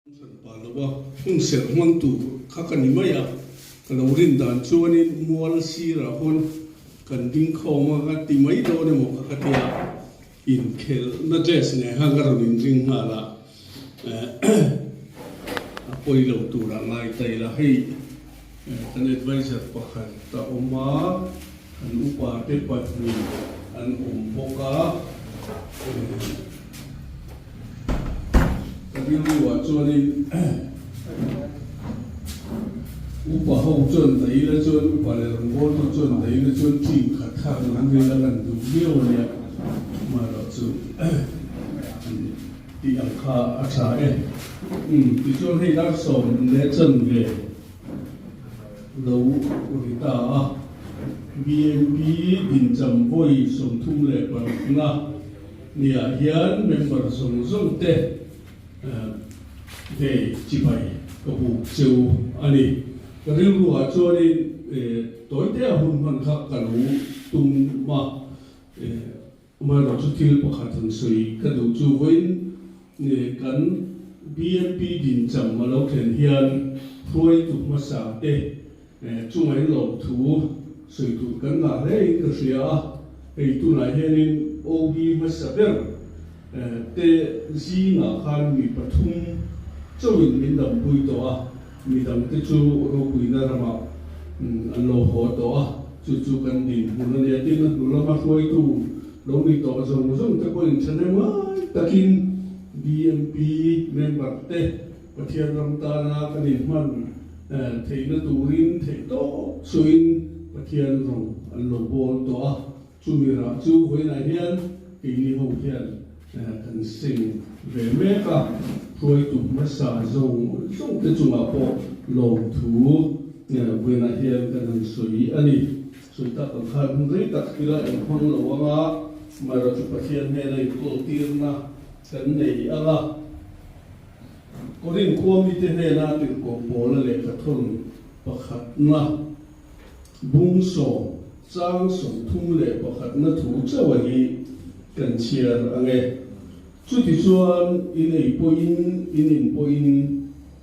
Palawa hung ser mang tu kakan ni maya kalau rin dan cuani mual sira hon kan ding kau maga ti mai do ne mo kakatia in kel na jes ne hangar rin ring hala apoi lo tu ra ngai tai la hei kan advisor pakhan ta oma kan upa te patni an boka比如我做的upa hậu chuẩn đấy là chuẩn upa là ngôn nó chuẩn đấy là chuẩn chỉnh khát khao nó về là lần đầu nhiều này mà nó chuẩn thì ăn khá ăn trái thì chuẩn hay đã sống để chân về lâu người ta BNP đình chấm vui sống thung lệ bằng nga nhà hiến member sống rong tê về chỉ phải có bộ chiều anh ấy cái điều của cho nên tối nay hôm hôm khác cả lũ tung mà nó chút thiếu bậc hạt thường suy cái đầu chú với cái BNP đình chậm mà lâu thiền hiền phơi tụ mà sáng tê chúng ấy lẩu thú suy tụ cái ngã đấy cái gì cái tụ này hiện OB mà sắp te zi nga khan mi pathum chawin min dam pui to a mi dam te chu ro pui na rama an lo ho to a chu kan din mun ne tin nu la ma khoi tu lo mi to zong te ko in chane ma takin BNP member te pathian ram ta na kan in man theina turin the to chuin pathian rong an lo bol to a chu mi ra chu hoi na hian ki ni ho hian kan sinh về mẹ cả rồi tụi nó xả dùng cái chung à bộ lồng thú về là hiện cái hàng suy anh đi suy ta còn khai không thấy tất cả là em không lâu mà rồi chụp hiện này này tổ tiên na cái này à có đến qua mi thế này na từ cổ bộ là lệ cái thôn bậc hạt na bung sổ trang sổ thung lệ bậc hạt na thú cho vậy cần chia anh ấy chú thì chuan in ấy point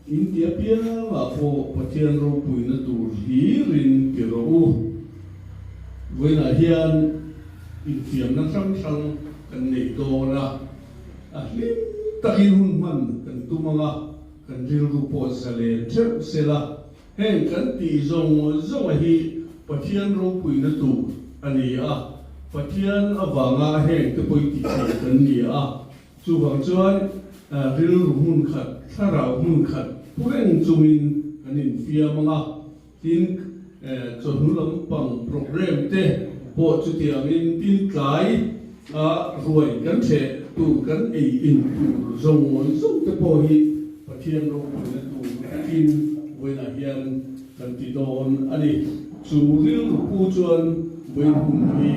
India bia mà phô pathian ro pui na tu hi rin ki ro với là hiền in tiệm na sang kan nei to la lim takin hun man kan tu manga kan ril ru po sale thep sela hen kan ti zong hi pathian ro pui na tu ani pathian awanga hen ke poi ti kan ni chú hoàng chuan ril hun khat tharau hun khat pureng chumin kanin fia manga tin chon hulam pang program te po chu tiangin tin tlai ruai kan the tu kan ei in tu zong te po hi pathian ro na tu tin voina hian kan ti don ani chu ril pu chuan voin hun hi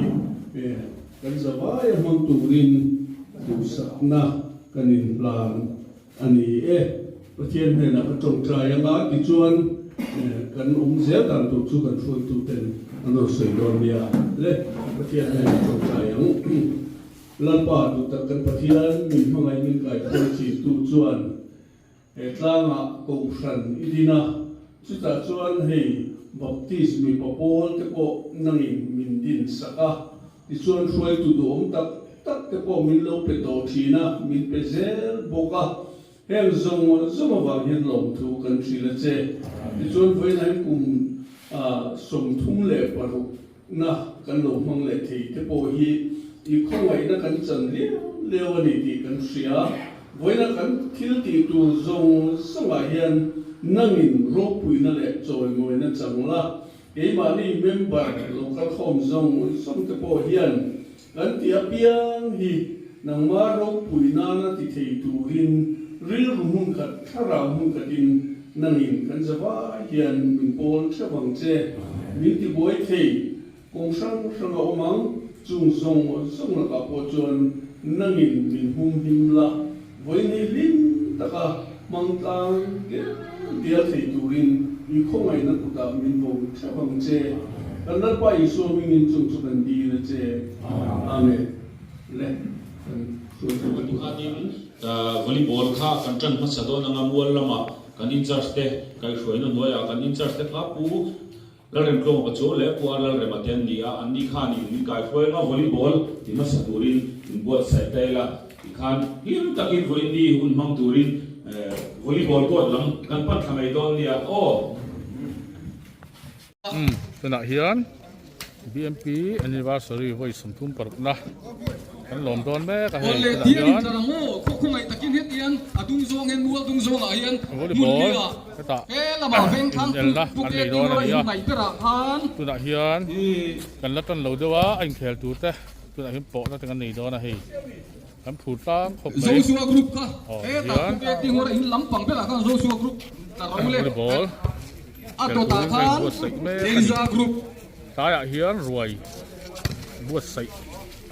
kan zawai mang turin tu sakna kanin plan ani pathian he na ka tong trai anga ti chuan kan zel dan tu chu kan phoi tu ten ano sei don bia le pathian he na tong trai ang lan pa tu ta kan pathian min mangai min kai phoi chi tu chuan tlanga ko san idina chu ta chuan hei baptism mi popol te ko nangin min din saka ti chuan phoi tu dom tak te po min lo pe to thina min pe zel boka hem zong wa hin lom thu kan thri la che ti chuan voi nai kum som thung le paru na kan lo mang le thei te po hi I khongai na kan chan le ani ti kan thria voi na kan thil ti tu zong a hian nangin ro pui na le choi ngoi na changla ei ma ni member local khom zong te po hian kan tia piang hi nang ma ro pui na ti thei turin ril hun khat thara hun katin nangin kan zawa hian min pol thawang che min ti boi thei kong sang omang chung song la ka po chuan nangin min hum him la voi ni lim taka mang tang ke dia thei turin I khongai na ku ta min bo thawang che kan la pa I so min chung chu kan di na che amen le tu atin volleyball kha kan tran ma sado na ngamul lama kan in charge te kai shoi no noya kan in charge te kha pu la rem klong pa cho le pu ala rem aten dia an ni kha ni kai shoi ma volleyball ti ma sadurin bol sai te la khan him takin volin di hun mang turin volleyball ko lam kan pat thamai don dia o tuna hian BMP anniversary voi samthum paruk na kan lom don me ka he tuna hian mo ko khumai takin het yan adung zong hen mual dung zong a hian volleyball ta he lama veng thang tu ke ti ro mai pera khan tuna hian kan la tan lo dewa anh khel tu te tuna hian po na kan nei do na hei kan phut tang khop zo mai suwa group ka he ta tu ke ti ro in lampang pera khan zo suwa group ta ro le volleyball ato ta khan Eliza group ta ya hian ruai buat sai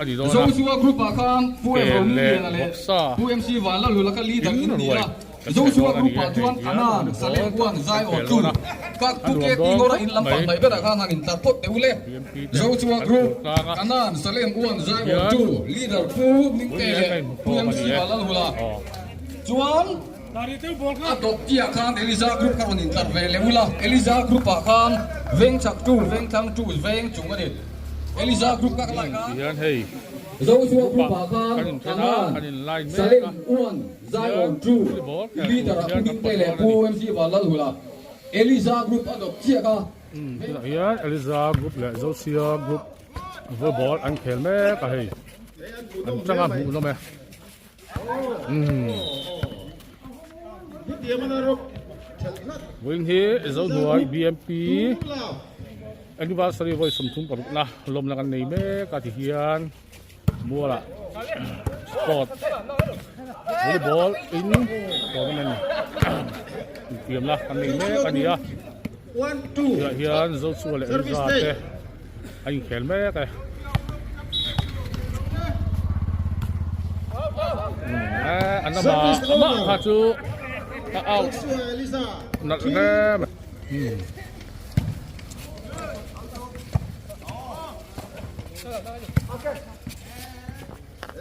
ani do zo na suwa group a khan pu em ro ni na le pu MC van la lu la ka li dang in ni la zo suwa group a chuan anan salen kuan zai o tu ka tu ke ti ro in lampang mai pera khan in tar pot te ule zo suwa group anan salen kuan zai o tu leader pu ning te pu MC van la lu la chuan adop tia khan Eliza group ka in tar ve le ula Eliza group a khan veng chak tu veng thang tu veng chung ani Eliza group ka lai ka hian hei zo suwa group a khan kanin line me salen uan zai on tu leader a ning te le pu MC van la lu la Eliza group adop tia ka tuna hian Eliza group le Zosia group volleyball an khel me ka hei an changa mu no me Wing hi zo nuai BMP anniversary voi samthum paruk na lom la kan nei me ka ti hian muala sport volleyball in tournament tiam la kan nei me ka nia 1 2 hian zo chu le Eliza te anh khel me ka anh mà ha chu out Eliza nat le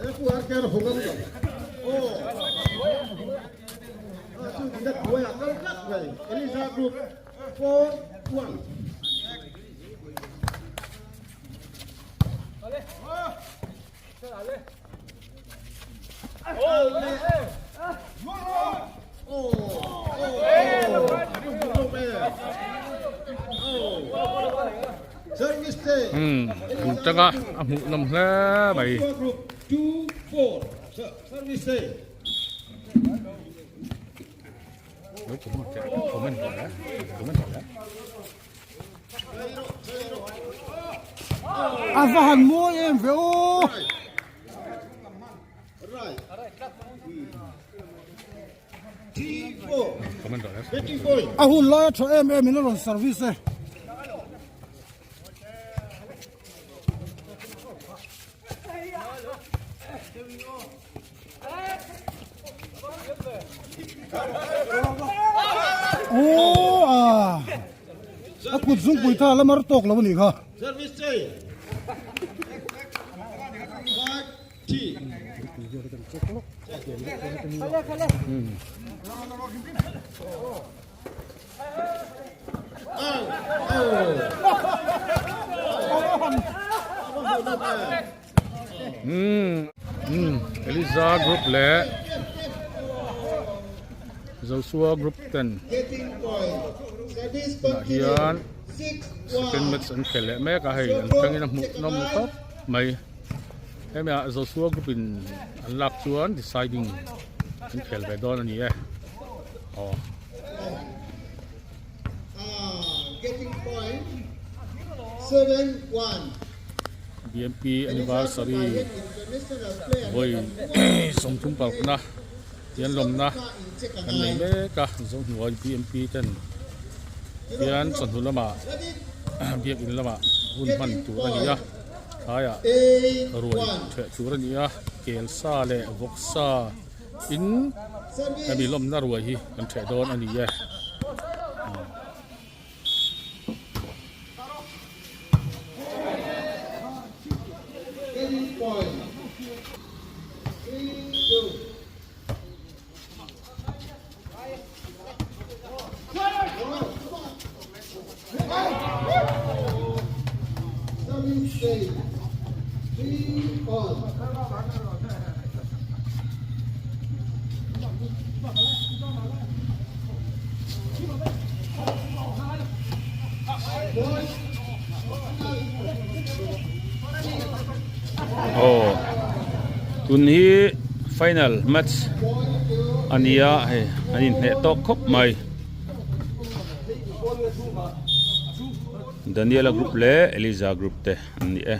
aku akan hongan oh aku tidak boleh akan kat Eliza group 4-1 service day changa amu nam le bai group 2-4 service day comment Avahan mo em ve o right T4 comment rồi betting point ahun la tho em in ron service akut zung pui tha lamar tok lo ni kha service day 5T Eliza group le Joshua group 10 getting point service hian continue second 6-1 match an khel le me ka hei an tangin mu nom top mai em ya Joshua group in an lak chuan deciding an khel ve don ani getting point 7-1 BMP anniversary international player voi somthum pa na yan lom na kan nei me ka zo nuai BMP ten yan son hulama biak in lama hun man tu ani ya aya ruai the chu ani ya kel sa le vok sa in ami lom na ruai hi kan the don ani ya getting point 3-1 tun hi final match ania he anin he to khop mai Daniela group le Eliza group te ani e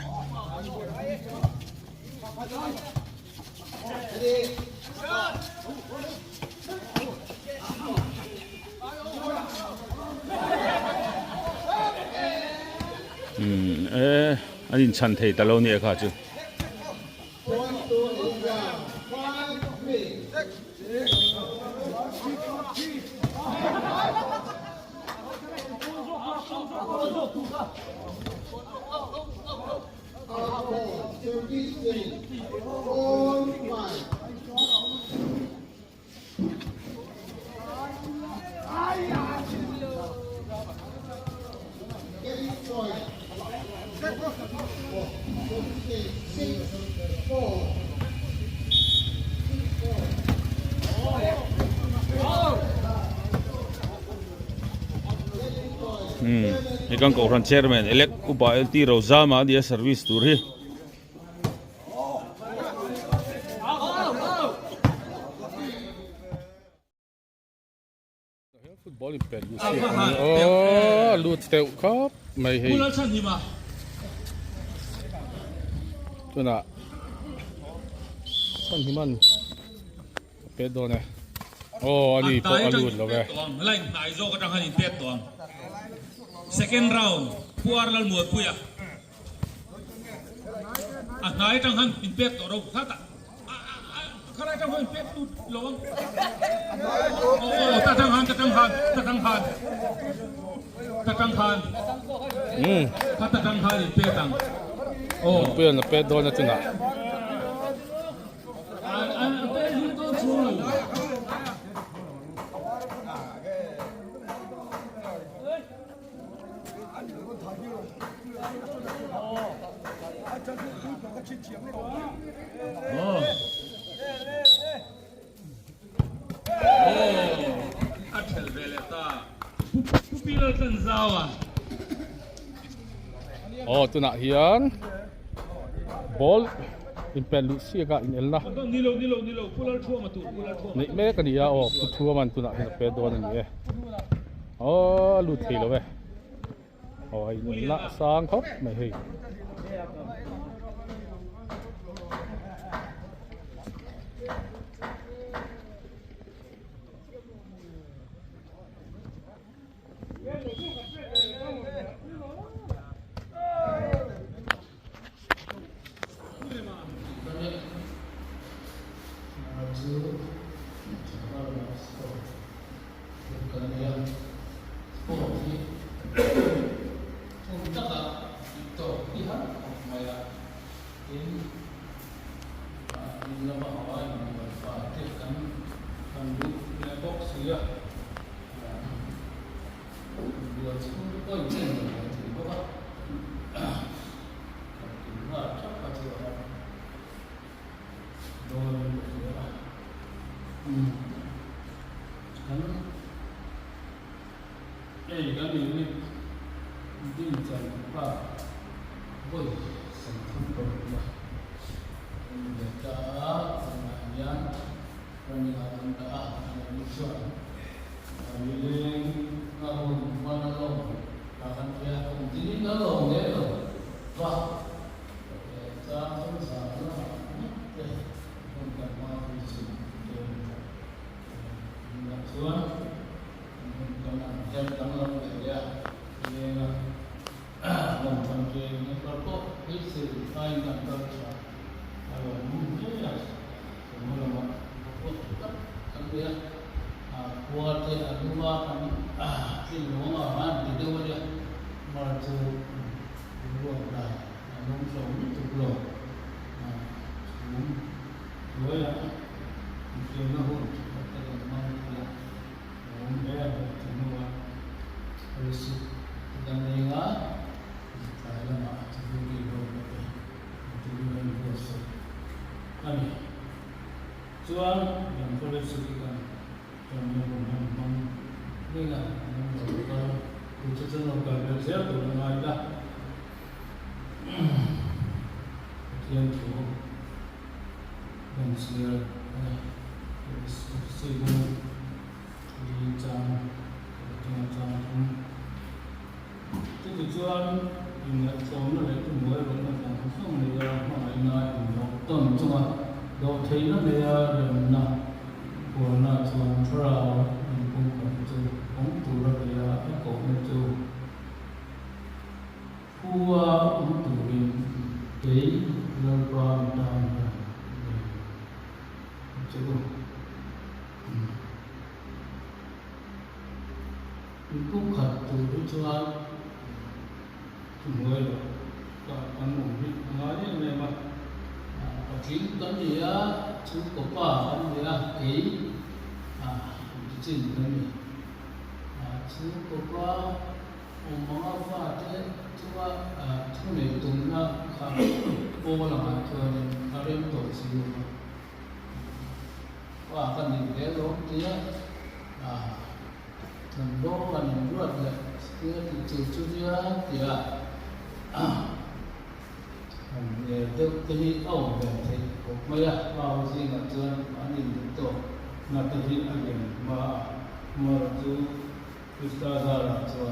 anin chan thei talo ni kha chu ikan ko ran chairman elect upa LT Rozama dia service tur hi football in pen oh lut teu khop mai hi tuna san himan pedo ne oh ani po alut lo ve lai nai zo ka tang han in pet tong second round puar lal muat puya ngai tang han in pet to ro khata khalai tang han pet tu lom oh ta tang han in pet tang oh pe na pedo na tuna oh tuna hian ball in pen Lucia ka in elna nilo pular thua ma tu ni me ka ni ya oh thua man tuna hin pe do ni e oh lu thei lo ve oh ai la sang khop mai hei Chuan yang boleh sekian contoh pemain ni lah, kalau untuk contoh kalau saya tu orang ada yang tu Pensier Sibu Di Chang Chang Chang Tức chuan ingat som nó lại cũng mới vẫn là thằng không này mà lại nói nó tuần cho mà đâu thấy nó này đừng nào của nó chuan trao cũng cũng tụ ra cái cổ nó chu phua cũng tụ đi cái lần qua đàn chứ cũng khát tụ đi chuan người và anh muốn biết nói này mà chính cái gì á chú có ba anh gì á cái chính cái gì chú có ba ông má pha thế chú chú này tung ra khá ô là mà thôi nó đem tổ chức và cái gì đấy đó thì thằng đó anh rất là cái chú thì cái ông về thì cũng mấy bao nhiêu là chưa anh nhìn được tổ là cái gì anh mà chú Krista ra là cho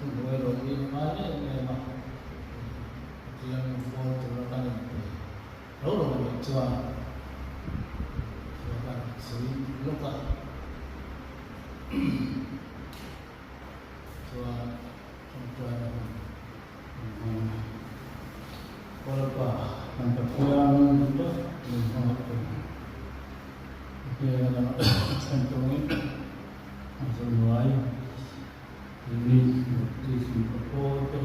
chúng tôi rồi đi mà đấy mà thì anh vô từ nó anh đâu rồi cho bạn xử lúc đó cho trong walaupun nanti pulang itu dia nak centongin langsung mulai ini di Singapura tu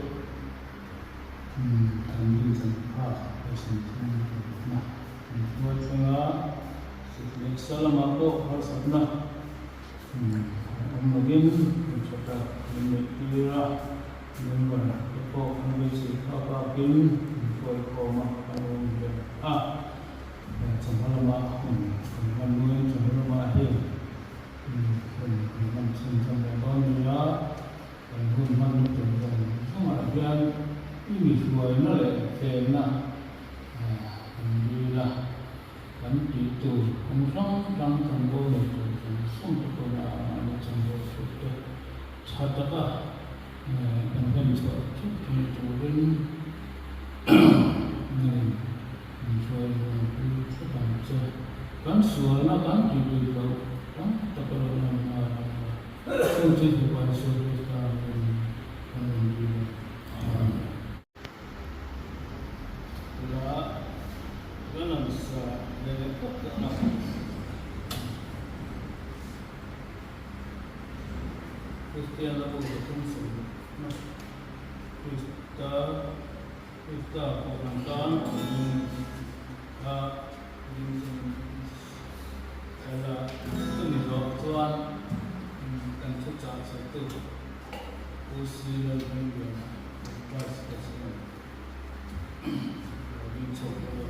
kami sempat bersama nah buat tengah setiap salam aku harus pernah mungkin mencoba memikirkan dengan apa kami siapa pun tôi có mà chẳng có là mình nuôi chẳng có là hết mình sinh trong cái con gì đó hôn nhân tưởng rằng không mà cái người tuổi nó lại thêm là như là gắn chỉ từ không sống trong thành phố này không có tôi là một trong số số sao tất cả mình cần cho chút mình chủ đến kan suara kan di bawah kan tak perlu nama kunci bukan suara kita tidak dalam bisa dari kota Kristian lalu berfungsi kita perbankan ada ini tuan dan sejak itu usia yang pas kesini lebih coba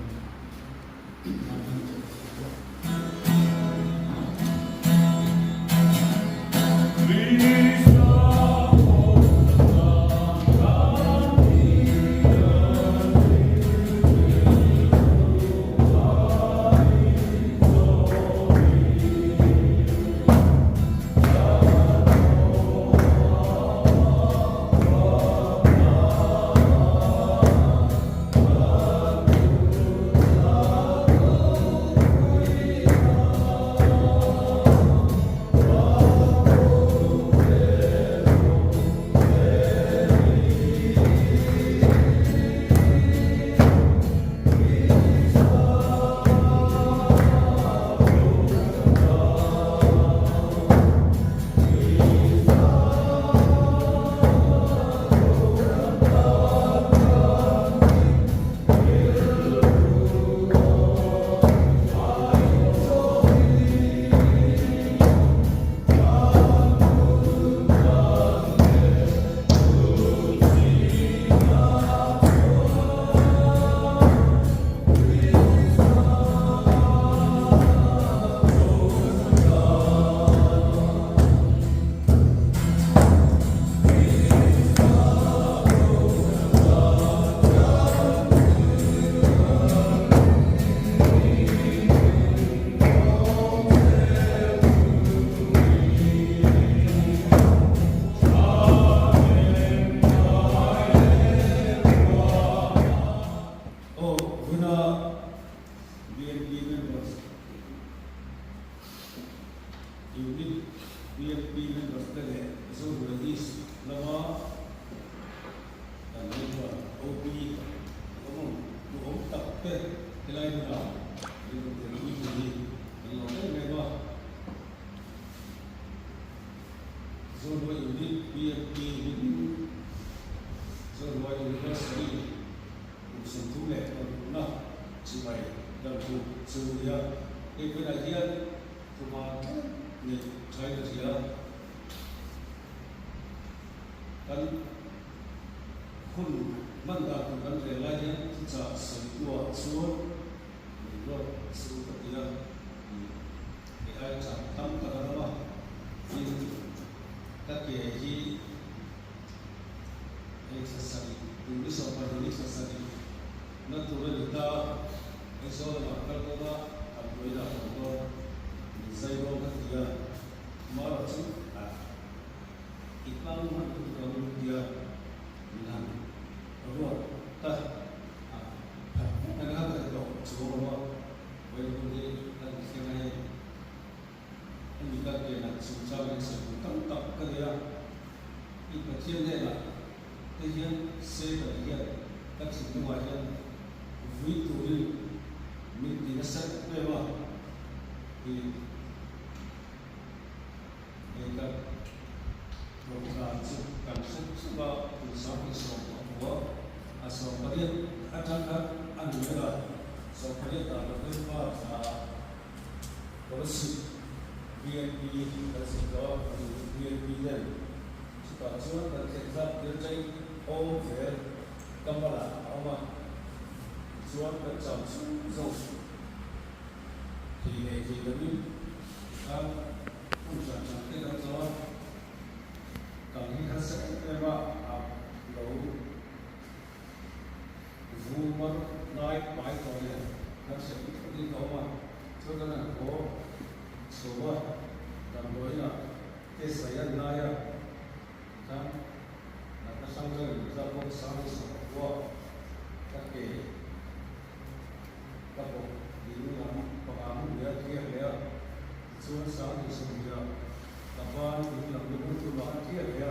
unit BFP members kale so release lama dan lama OP om tak pe kelai na ini kalau mereka so unit BFP so university sentuh le na cibai dan tu semuanya itu dia cuma ni saya dia kan kun manda kan relanya kita semua semua itu semua dia ai chạm tâm cả đó mà nhưng các cái gì exercise ini soal ini exercise na turun kita eso na kalau kita ambil dah untuk saya bawa dia malah tu iklan mana tu kalau dia bilang bahawa tak ada tu semua bahawa boleh dia dan sekarang ini kita nak susah yang sebutkan tak kerja itu dia lah dia saya các sự ngoài dân ví dụ như mình thì nó sẽ về mà thì người ta một là sự cảm xúc sự vào từ sáng đến sáng của sáng có điện ăn nữa là sáng có điện là nó rất là có sự VNP là sự đó VNP này sự bảo chữa là sẽ ra đến đây ô về cầm vào là ông xuống cái chồng xuống thì nó đi không sản xuất cái đó cho còn những khách sẽ cái mà đấu vu mất nói bãi rồi khách sẽ đi có mà cho nên là có số mà làm đối là cái xảy ra này à là cái sang chơi ra con sáng của các cái các bộ những làm bảo đảm để kia để xuống sáng thì xuống giờ tập ban thì làm những thứ đó kia để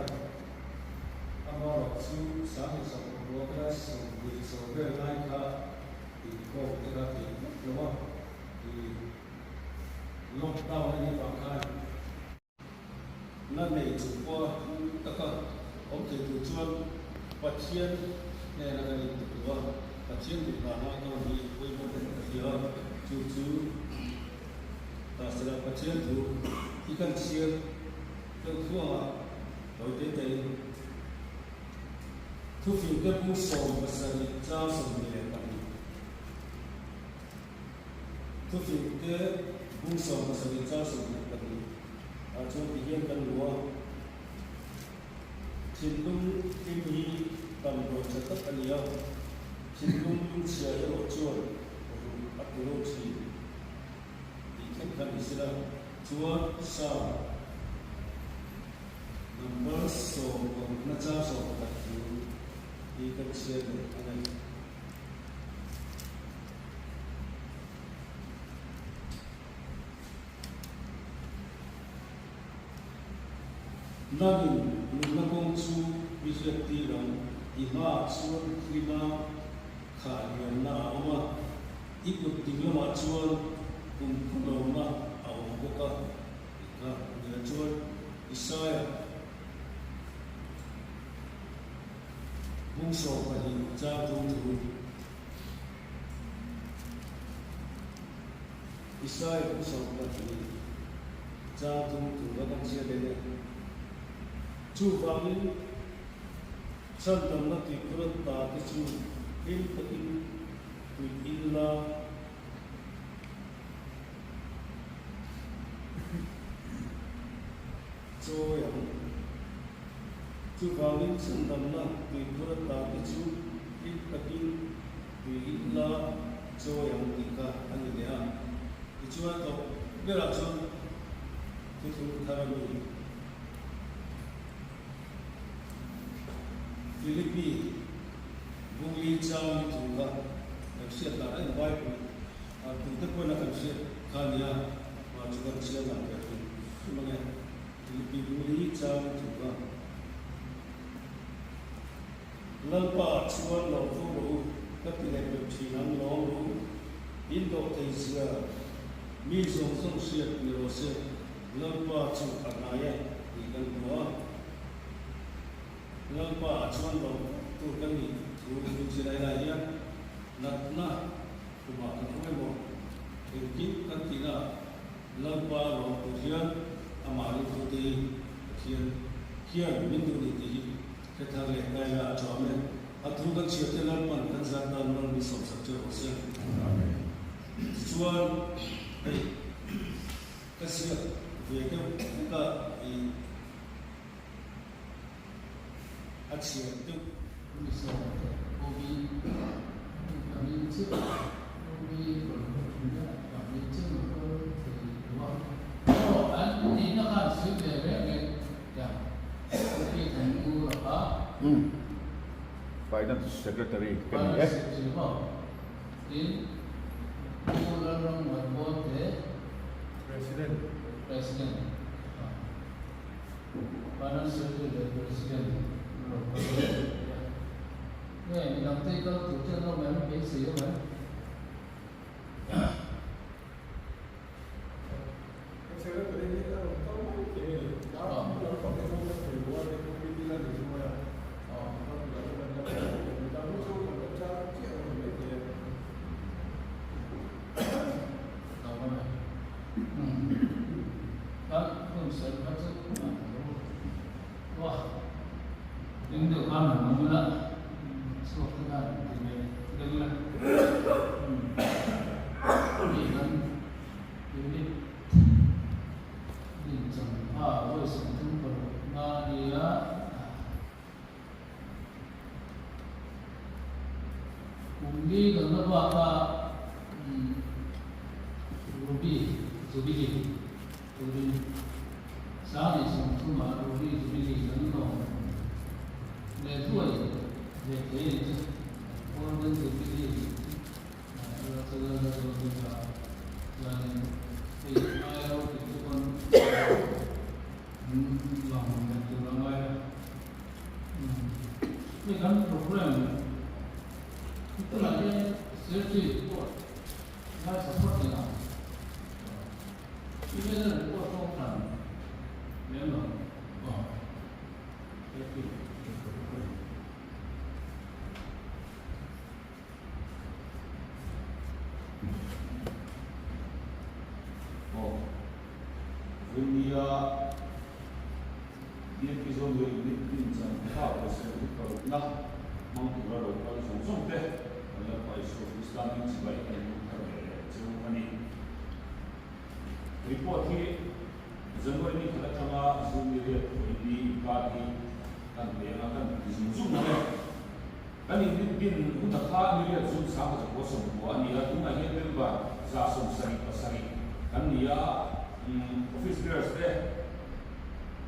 tập ban xuống sáng thì xuống của cái xuống thì xuống về lại cả thì có cái đó thì đúng không thì lúc đầu là như vậy cái lần này chúng qua các ông thầy chủ trương phát triển này là cái điều phát triển thì là nó đi với một cái gì đó chủ ta sẽ là phát triển từ khi cần triển từ khi mà đối với cái thu phí cái bung sầu và sản ra sản phẩm này thu phí cái bung sầu và sản ra sản phẩm này trong cái hiện cần lúa chính đúng cái gì tầm độ chất tất anh yêu chính đúng chia lộ chuồn bắt đầu chỉ thì cách cần gì là chúa sao number số của nó cha số của các thì cần chia được anh ấy nên mình nó công chú ví dụ tí rằng ima chuan klima khả niệm na oma ikut tinggal ma chuan kum kulo na au boka ka ni chuan isaya bung so pa hi cha tu tu isaya bung so pa hi cha tu tu la kan sia de chu vang chân tâm nó thì có ta cái chú in tự in là cho em chú vào đến chân tâm nó thì có ta cái chú in tự in là cho em thì cả anh ấy à thì chú ăn đâu biết là chú thì chú thay đổi Philippines, Bungli Chao ni Tunga, Kapsiat na rin wife, at kung tapos na Kapsiat, kanya, mga chukan siya na Kapsiat. mga Pilipinuli sa tuwa. Lalpa chuan lo ro kapilek chinan lo ro indo teisia mi zong zong siat ni rose lalpa chu anaya ikan dua lalpa chuan lo tu kami tu chirai raya natna kuma kan mo Iki kantina lalpa lo tujian amari putih kian mindu di kita lihat gaya jamin atau kan siapa lalpan kan zat dan orang bisa sakit rosia tujuan kasiat dia kita action itu bisa hobi kami itu hobi berhubungan kami itu oh ini nak kan sebenarnya ya hobi temu apa Finance Secretary kan ya in orang membuat President Finance Secretary Presidentนี่เราที่ก็ถูกเจ้าเราไม่เป็นสีหรอกไหมIni tu kan mana suatu kan dengan ini kan ini jumpa oleh satu dia undi dengan apa rubi sana satu mah rubi dengan để tuổi để thế con dân từ cái gì là thì ai đâu thì con lòng mình từ lòng ai cái gắn problem tức là cái safety của nó support thế nào bây giờ là của không cần nếu mà India dia kisah dua ini pinjam apa sesuatu kalau nak mampu lalu kalau sungsung deh kalau paisu Islam ini sebaiknya jauh ni report ini Januari ini kalau cuma zoom dia ini kali kan dia akan zoom deh kan ini bin udah kah dia zoom sama kosong buat dia tu nak dia berubah zasum sari kan dia office bearers there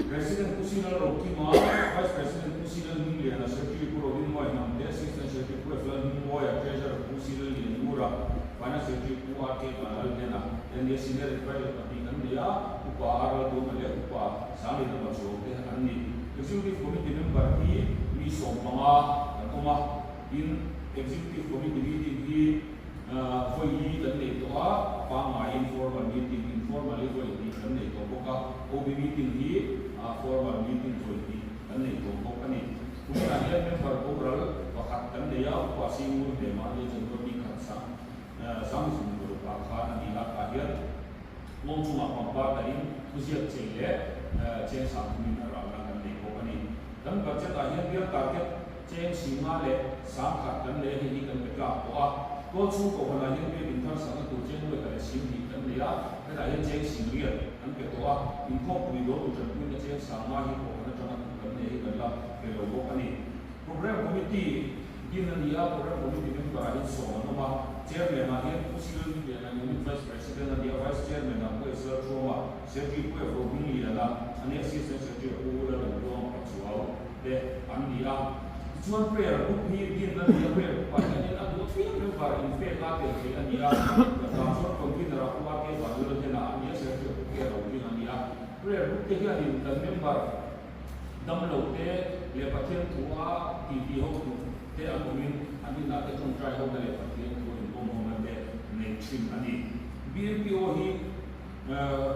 president kusina roki ma vice president kusina ni le na secretary ko robin mo na de assistant secretary ko flan mo ya treasurer kusina ni mura finance secretary ko ake banal de na and the senior advisor pati kan dia upar do male upa sami na baso de anni executive committee member ni som mama kuma in executive committee meeting ni foi yi dan le to a pa ma informal meeting formally foi ni kan nei to boka OB meeting hi formal meeting foi ni kan nei to boka ni kuma hian member overall pakhat kan nei ya pa singur de ma le chen ko ni khan sa sam sum ko pa kha ani la ka hian long chuma pa pa ta in khusiat chele chen sa min ra la kan nei boka ni dan budget a hian biar target chen sima le sam khat kan le hi kan be ka ko a ko chu ko hala hian be in thar sa ko chen we ka sim ni kan nei ya cái này trên sinh viên anh biết đó in khóc vì đó tôi chuẩn bị cái sáng mai hi ko na chana kan nei kan la ke lo ko ani program committee din na dia program committee ni ka hi so no ma chairman na hian usil ni na ni vice president na dia vice chairman na ko sir trauma secretary ko ro ni la ani assistant secretary ko la lo ma chuao de an dia chuan prayer book hi din na dia prayer pa ni na do fi me par in fe ka te an dia ka so ko ni ra ko ke ba lo de na ani secretary ko ro ni na dia prayer book te hian in kan member dam lo te le pathian thua ti ho tu te amumin ani na te tong try ho le pathian thu in bom ho na te nei thin ani BNPO hi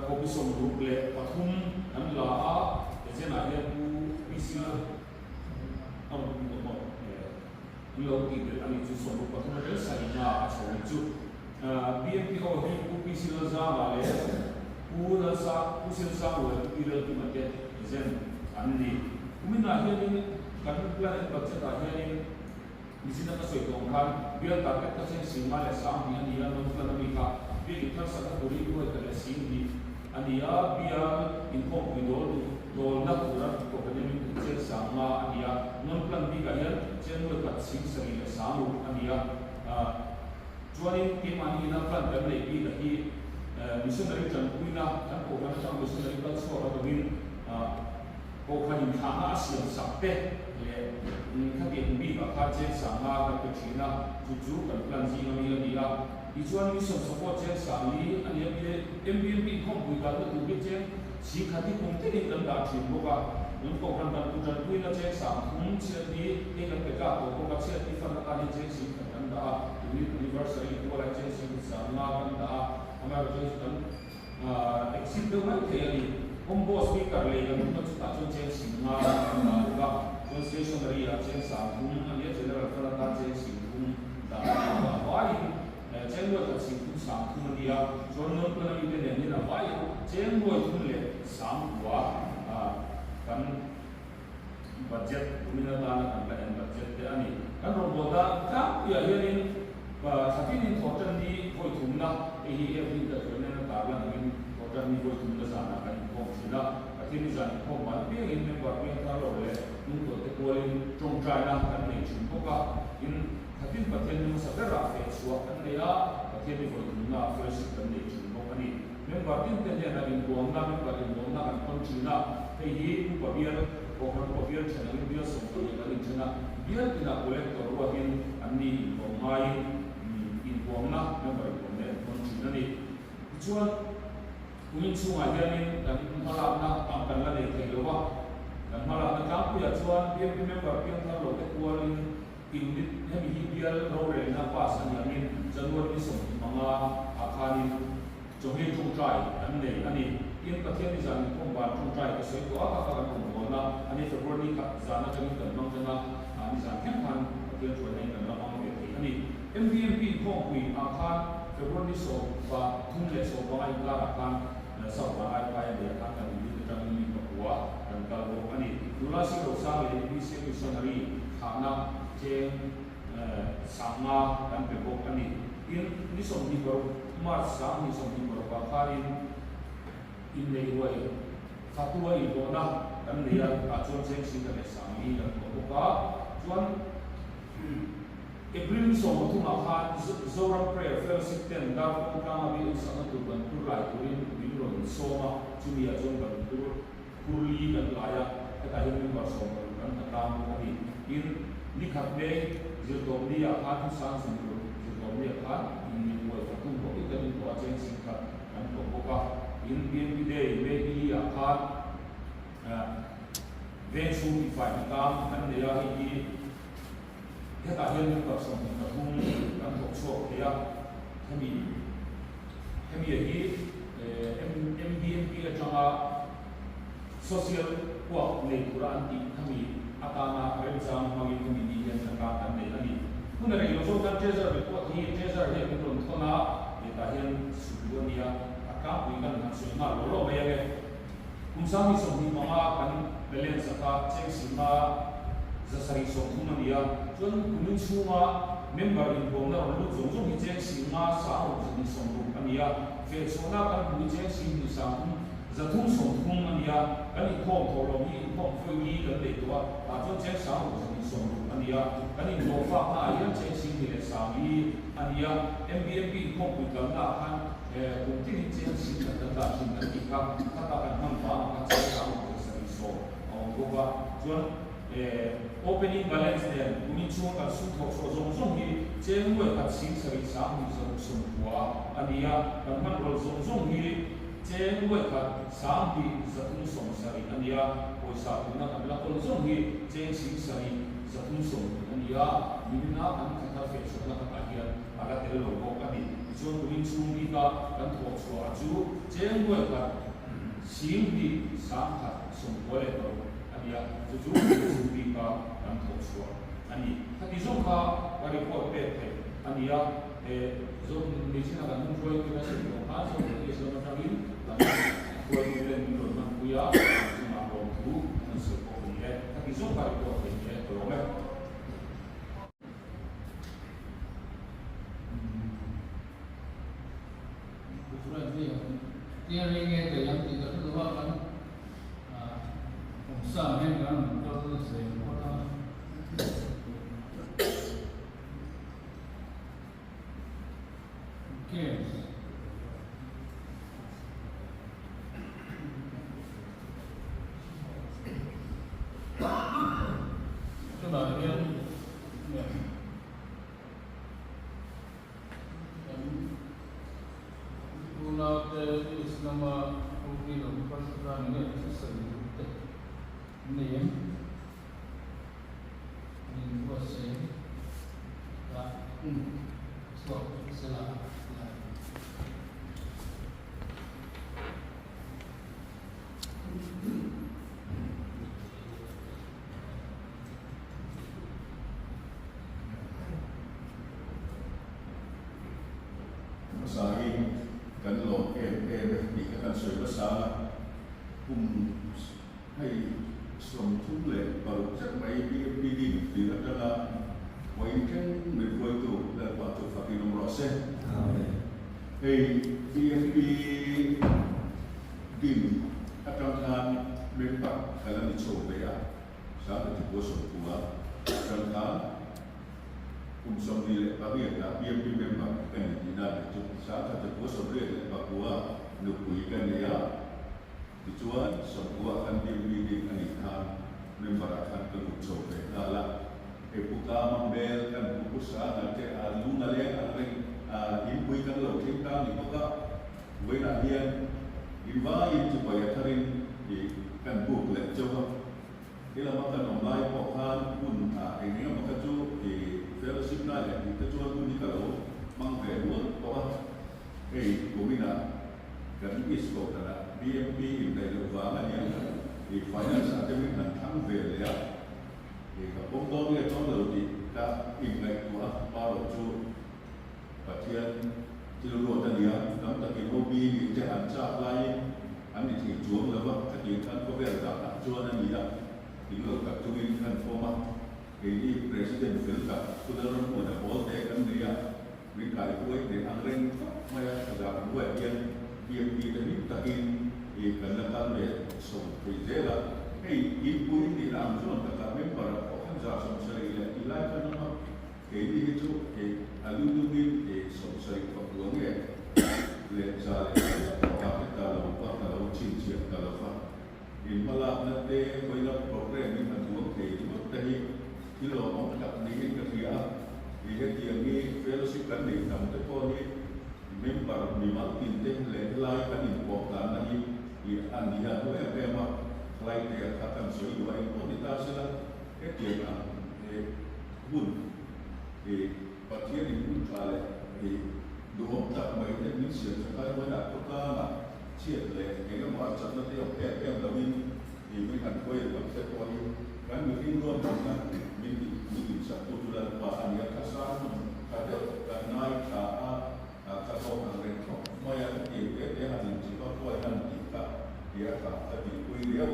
kopisom group le pathum an la a ejena he pu bisila am mo lo ki de ani chu so ru pathum le sai na a so chu BNPO hi pu bisila za ma le pura sa pusil sa wa irel ki mate zen anni kumina hian kan plan budget a hian misina ka soi tong khan bial target ka chen singma le sam hian ni an non plan mi ka bi ki thar sa ka puri ko ka le sing ni ania bia in ko mi do na pura ko ka ni chen sama ania non plan bi ka hian chen mo ka sing sari le samu ania chuanin ti mani na plan kan le bi da hi missionary chan kuina kan ko kan sang missionary kan so ra bin ko kan in tha a siam sakte le kha ti bi ba kha che sama ka pe thina chu kan plan ji no ni ni la i chuan mission support che sami ani bi MBNP khom pui ka tu bi che si kha ti kum te ni dan da thin bo ka nun ko kan dan ku jan kuina che sam hum che ni e ka pe ka ko ka che ti fa ka ni che si kan da anniversary ko la che si sama kan da हमारा जो istan exit तो मैं थे यानी हम बॉस भी कर ले यानी तो ताज़ों चेंज सिंगा होगा जो स्टेशनरी आचे साबुन ये जनरल फलता चेंज सिंगुन दावा वाई चेंज वो सिंगुन साबुन दिया जो नोट पर भी देने नहीं ना वाई चेंज वो तुम ले साबुआ kan budget kuminatan kan budget te ani kan roboda ka ya yanin sakin in total ni koi thumna ehi every the journal ta la ngin total ni koi thumna sana kan ko sila akin ni jan ko ma pe in me ba pe ta lo le nun to te ko in trong trai na kan nei chim ko ka in sakin pathen ni sa ra fe suwa kan ne ya pathen ni koi thumna first kan nei chim ko ani me ba tin te ne na in ko na me ba in na kan kon china ehi ku ba biar ko ko biar chana ni biar so ko ni kan chana biar ina collector wa hin anni ko mai na member ko ne kon china ni chuan kuin chunga hianin kan hala na tam kan la nei thei lo kan hala na kam pu ya chuan PMP member pian thar lo te kualin unit hemi hi bial ro re na pass an yamin january ni som manga akhani johi chung trai an nei ani in pathian ni jan ko ba chung trai ka sei to aka ka kan ko na ani february ka jana kan kan mang jana ani jan khem khan pathian chuan nei kan mang ve ani MBNP khong kui akhan February so ba thum le so ba ai la akhan sa ba ai pa ya de akhan kan ni de tang ni ko wa kan ka ro ani dula si ro sa le ni se missionary khana che sama kan pe ko ani in ni so ni ko mar sa ni so ni ko ba kharin in nei wai fatua I do na kan ni ya a chon chen sin ka le sa mi kan ko ka chuan April so mo tu ma kha Zoram prayer fellowship ten da ko ka ma bi sa na tu ban tu lai tu in bi ro so ma chu ya jong ban tu kurli kan la ya ka hi mi ba so kan ta ma ni in ni khat be zil dom ni ya kha tu sang sin ro zil dom ni ya kha in ni mo fa tu ko ki kan to chen sin ka kan to ko ka in bi day me bi ya kha ve su bi fa ka kan ne ya hi cái tài nhân những vật sống là không làm thuộc số kia cái gì MBNP là cho social của nền của anh thì cái gì atana cái exam mà mình cũng đi nhận ra cái này là gì cũng là cái số căn treasure về của thì treasure thì cũng luôn thona để tài nhân sử dụng dia các quý cần làm sự mà lỗ bây giờ cũng sao mình sống thì mà cần balance cả check gì mà zasari so thuma dia chuan kunin chunga member in bom na ru zong zong hi cheng singa sa ho ni som ru ania fe chona kan bu cheng sin ni sa hum za thum som thum ania kan I khom tho lo hi khom fe ni kan le to a chuan cheng sa ho ni som ru ania kan I no fa na ya cheng sin ni le sa mi ania MBNP khom pu kan na han ku ti ni cheng sin kan da sin kan ti ka ta kan man fa ka cheng sa ho ni so go ba chuan opening balance there kuni chuang ka su thok so zong zong hi cheng mo ka sing sari sa mi zong sum kwa ania kan man rol zong zong hi chen wei khat sang ti zathum som sari ania poisa tuna kamla kol zong hi chen sing sari zathum som ania minna an khatha fe sokla ka hian ala tel lo ko ani chuan tuin chung bi ka kan thok chua chu chen wei khat sing bi sang khat som pole to ania chu chung bi ka kan thok chua ani thati zong kha ka report pe pe ania zong ni sina kan mun roi ki na se ko ha so ni so na tagin ta ko ni le ni lo na ku ya chu ma ko tu na se ko ni le thati zong ka report pe ni to lo le Dia ringe ke yang tidak keluar kan, usaha yang kan terus orang okay. Coba dia Guna dari nama Uki dan Pasran ini sesuatu ini yang ini proses lah stop salah masahin kan lo di kan soi besar hay som thung le baru chắc mấy bi di adalah wain kan berbuat tu dan waktu fakir nomor sen hey BFP dim akan kan memang kalau dicoba ya saat itu bos tua akan kan som di bagi ya BFP memang kan tidak itu saat itu bos le Papua nukuikan dia tujuan sebuah kan BFP kan membarakan kelucu adalah buka membel kan usaha nanti luna le impui kan lo kita ni buka wena dia invite supaya tarin kan buk le jawab ila makan online pokan pun ini maka tu fellowship na le kita jual pun di kalau mang berbuat pokan gomina kan isko kana BMP dari luar yang finance academic dan tambel ya kapong dia tahu di tak ingat tua baru tu pasien ciluru dan dia dalam tak hobi di jalan cak lain ane ti jual lepas tapi kan kau berada jual dan dia tinggal kat tu kan format ini presiden filter sudah orang pun ada bol kan dia mereka itu dia angren maya ada buat dia tadi takin kerana kan dia so prezela ibu ini langsung kata member orang jasa seri ilai kan nama ini itu alumni so seri Papua ni le sari orang kalau cincin kalau fah in malah nanti banyak program ini macam itu tadi kilo orang tak ni kerja dia ni fellowship kan di dalam tempoh ni member lima tinting le kan important lagi dia tu memang selain dia katakan sesuatu yang kualitas lah, dia pun pasien ini kalau dua tak mahu ni siapa sekarang mana pertama siapa dia macam nanti yang lebih mereka kau yang sekolah kan mungkin dua bulan mungkin satu bulan bahan yang kasar ada naik kau orang rekod, maya dia hari jika kau yang dia tapi dia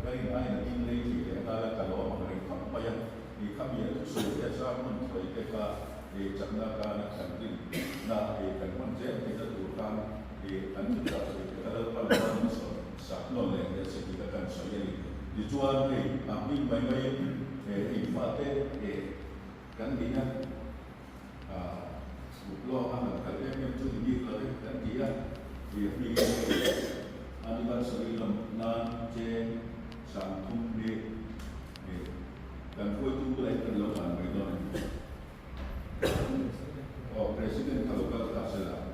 dari mana ini dia kalau mereka payah di kami itu sudah sama mereka caknakan kantin nah kan macam kita turkan kan kita kalau pada sakno le kita kan saya dijual kami baik-baik infate kan dia lo anak kalian yang tu tinggi kan dia Adiban sebelum nanti sangkum di dan kau itu boleh terlalu banyak. Oh presiden kalau tak salah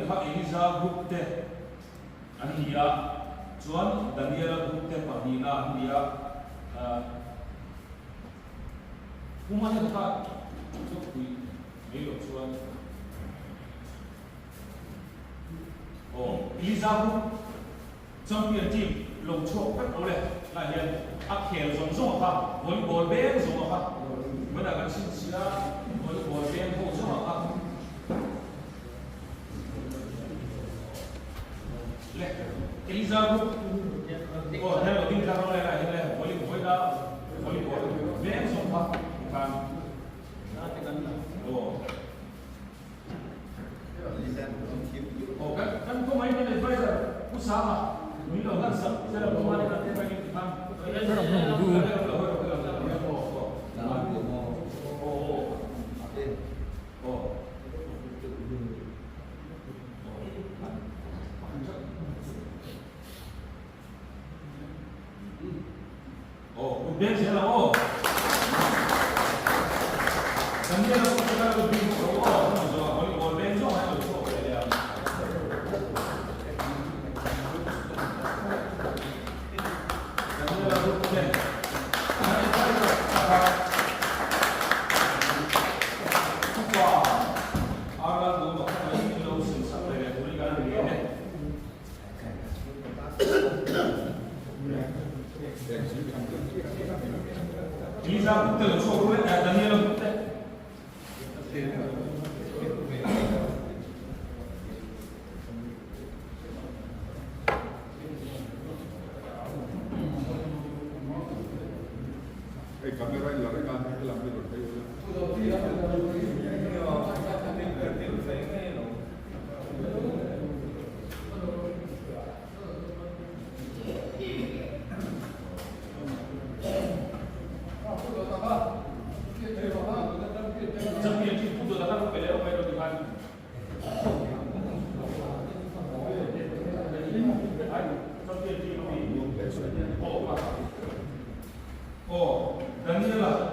kha Eliza group te ania chuan Daniela group te pahina ania kuma ne kha chu kui me lo chuan Eliza group champion team long chok pat ole la hian a khel zong zong kha volleyball bem zong kha mana kan sin sia volleyball bem ho zong kha le Eliza group hello ding la ole la hian volleyball bem zong kha kan kan ko mai ne advisor usama mi lo kan sa sera ko mari ka te pa ni kan ben sera Daniela ko ka ko bin ko volleyball ben zo ha lo ko ya Daniela ko ben Eliza te lo so Daniela te Camera en la regla que la miro Daniela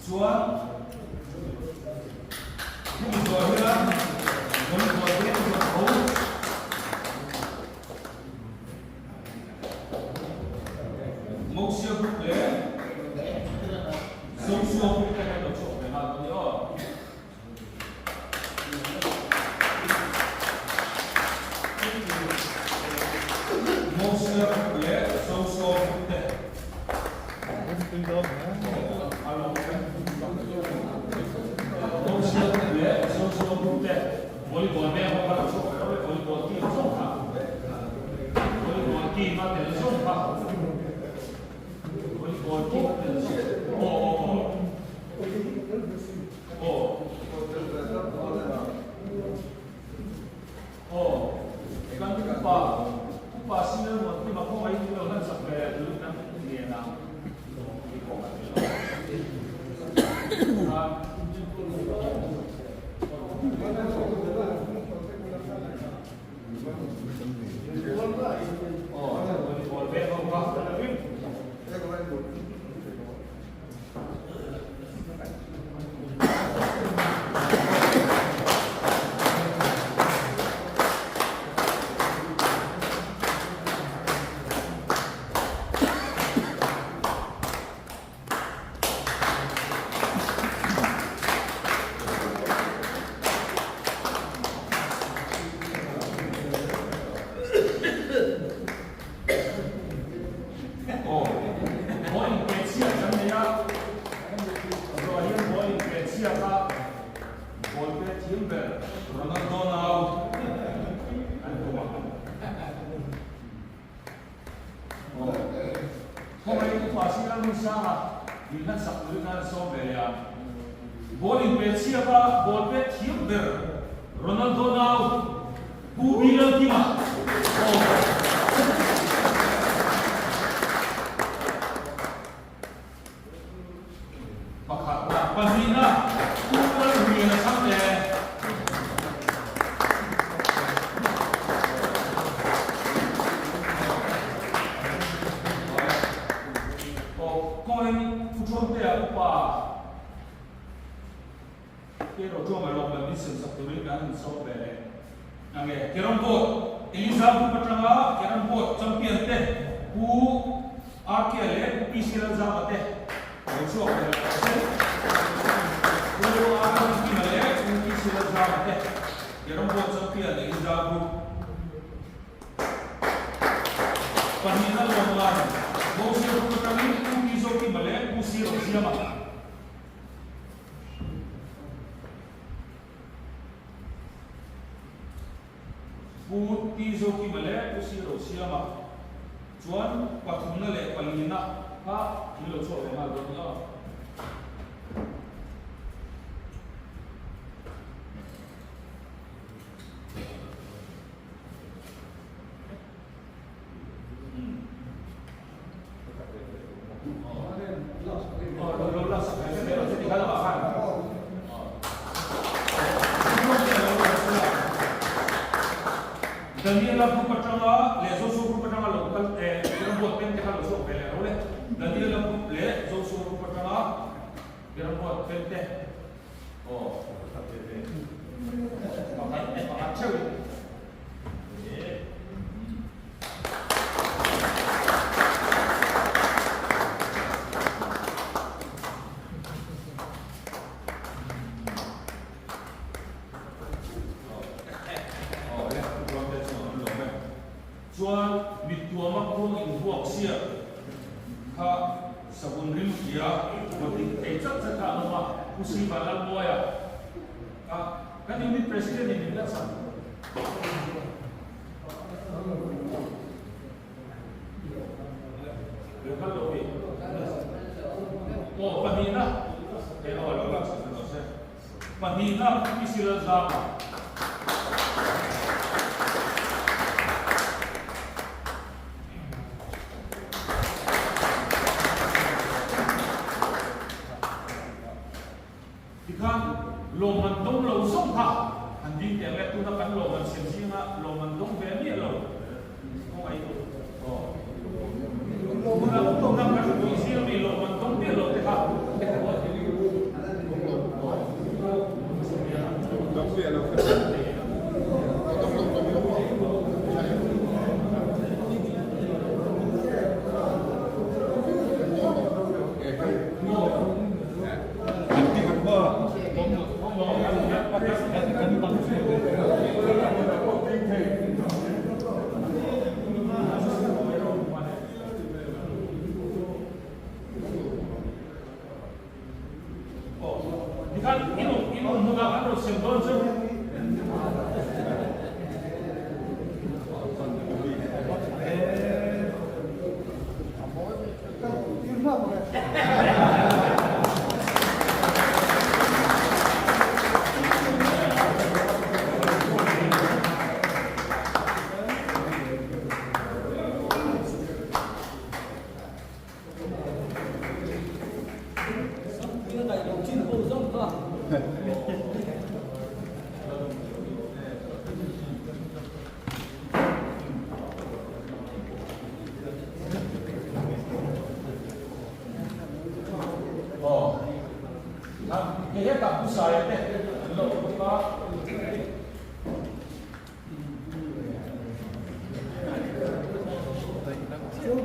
Chuan Moxia group le Socio group te lo cho le ma to yo Moxia group le Socio group te Moxia group le Socio group te volleyball me ho para cho volleyball ki so ka volleyball ki ma te so ka Bowling bet siapa ball bet Hilder Ronaldo now who bilang kima maka pahina kumpul bilang sampai koin futsal cái rồi cho mà lòng là biết sự sắp tới cái hình sâu về này anh nghe cái rong bột Elizabeth Patranga cái rong bột trong tiền thế u Arkelé Israel Zamate rồi cho về u Arkelé Israel Zamate cái rong bột trong tiền Elizabeth Panina Lomlan bố siêu Patranga u Izo Kimale u siêu Siama Put Izo Kimale u siêu Siama chuan pathum na le palina ha hilo cho le ma do na lo la sa ka se lo se ka la ha Daniela Pupatanga le zo so Pupatanga local buat pen kita langsung bela oleh dan dia langsung le zo suruh pertama kira buat pen teh oh makan cewek chuan mitua makung in huak sia kha sabun rim kia mati echat chata ma kusi balal boya kan ini presiden ini bilang sa kalau oh panina awal panina istilah zaman lồng mình đông lồng sông thả hành vi tiền lệ tu nó cắn lồng mình xiên xiên á lồng mình đông về miệng lồng không ai tu tu là đông năm cái lồng xiên vì lồng mình đông miệng lồng thế hả đông miệng lồng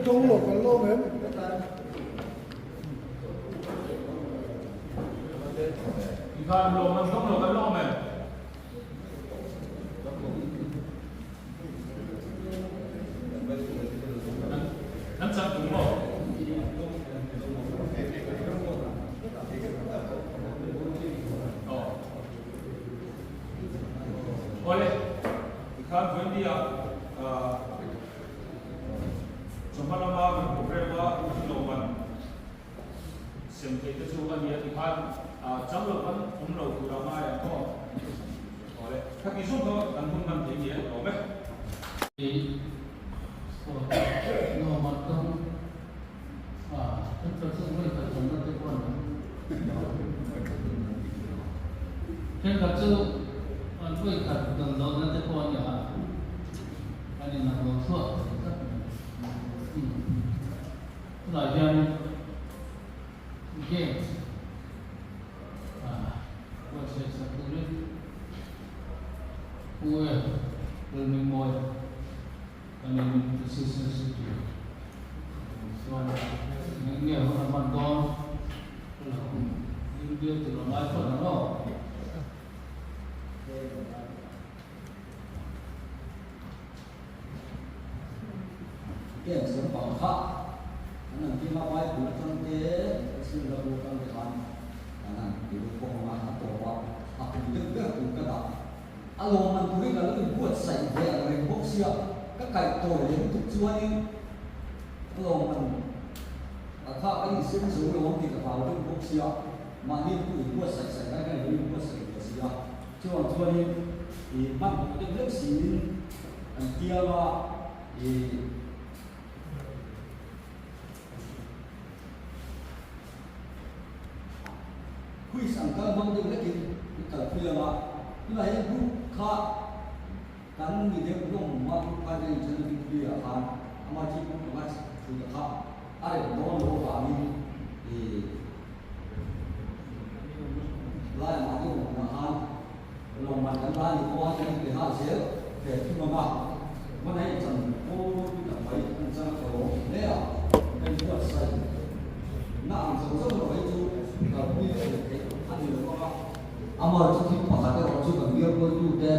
Đông lộc còn lâu mến. Ikan lo man đông lo kan lo men. Nam sang đúng không? Oleh, ikan buat dia. Cuma nama beberapa kiloman. Sampai itu juga dia ikan. Trong lúc anh cũng đầu từ đầu mai là có rồi các kỹ thuật đó anh không làm gì hết rồi mấy nó mà không thực sự mới phải sống được cái quan trên thật sự anh phải thật từng đó là cái quan nhà anh em làm đồ thuốc là dân game sẽ sắp tới ui lần mình ngồi anh em mình sẽ nghe hơn bạn con nhưng biết từ nó nói phần nó cái sản phẩm khác anh em khi mà quay của trong cái sự là của trong cái phần anh em thì cũng có mà tổ vào học những cái của cái đó alo mình cũng biết là nó buộc sạch về rồi bốc xia các cái tổ đến tục chúa đi alo mình khác cái gì sinh sống nó thì cả vào trong bốc xia mà đi cũng buộc sạch cái này buộc sạch cái xia chúa đi thì bắt cái nước xí anh kia mà thì quy sản các mong những cái cả kia mà như vậy cũng khác kan ni dia belum mampu pada jenis dia kan amaji pun masih juga khác ada dua kami di lain lagi mengahan belum makan lagi kau ada di hasil dari mana mana yang jangan oh kita baik jangan kalau dia dan buat saya nak sesuatu itu kalau dia ada apa amar itu pakai orang juga dia perlu dia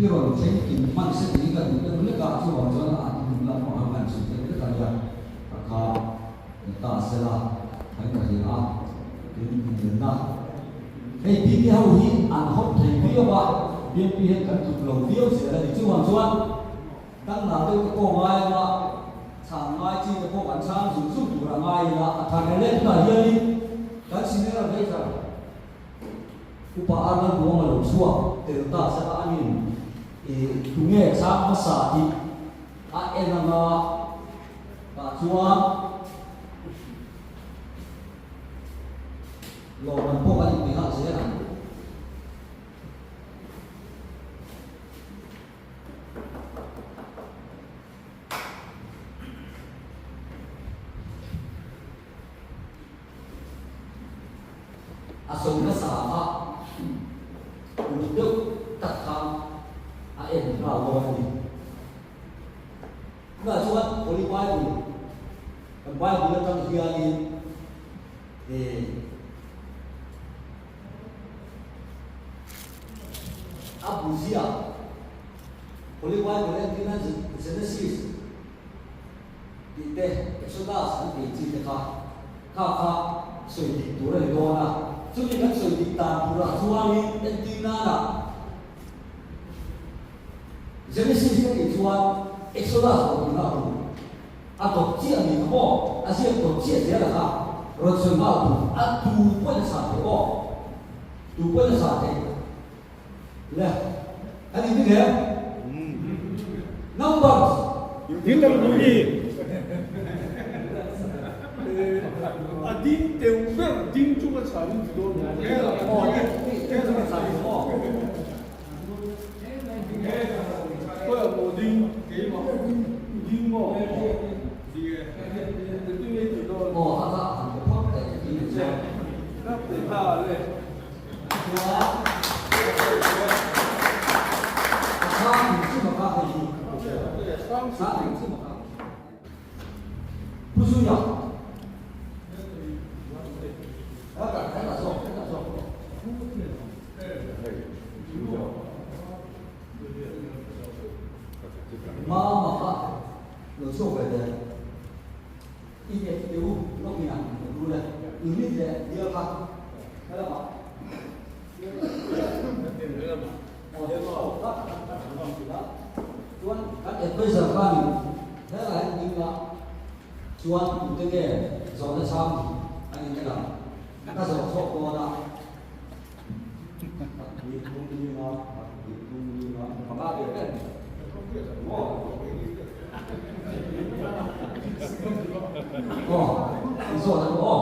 khi rồi thấy kinh mang sẽ nghĩ là những cái nước gạo cho vào cho là những làm họ làm sự kiện rất là nhiều và ta sẽ là thấy là gì à đến đó cái tí cái hậu hi ăn hot thấy biết mà biết biết cần chụp lồng biết sẽ là để chưa hoàn toàn đang làm được cái cô mai mà sáng mai chỉ cái cô bán sang dùng dùng chủ là mai là thằng này lên là hiền đó chính là bây giờ upah anak buang lalu suap terta saya angin tungai sama sati enama suap lo mampu kali pihak saya kan asal kesalahan untuk tekan air bawah ini. Nggak cuma oleh Bible, Bible tentang hiali, Abu Zia, oleh Bible yang kita Genesis, kita Exodus nanti cerita kakak sudah turun di mana. Jadi kan sudah ditambah suami dan tinana. Jadi sisi itu Exodus berlaku. Atau dia ni kau, asyik tu dia dia lah. Rasulullah tu pun satu oh, tu pun satu. Lah, ada ini dia. Number. Kita bunyi. Adin teuber din cuma cari tu. Oh, dia cuma cari oh. Kau yang mau din, din mau. Dia, itu ni tu. Oh, ada ada apa ini? Nak terhal le. Sang itu apa ini? Sang itu apa? Busunya. Mama, lo so về ini itu lo punya dulu lah. Ini dia apa? Apa? Oh dia mau apa? Tuan kan bây giờ kan thế là anh là Tuan itu ke zona sam anh cái nào các dòng số cô đó mà ba việc đấy số là có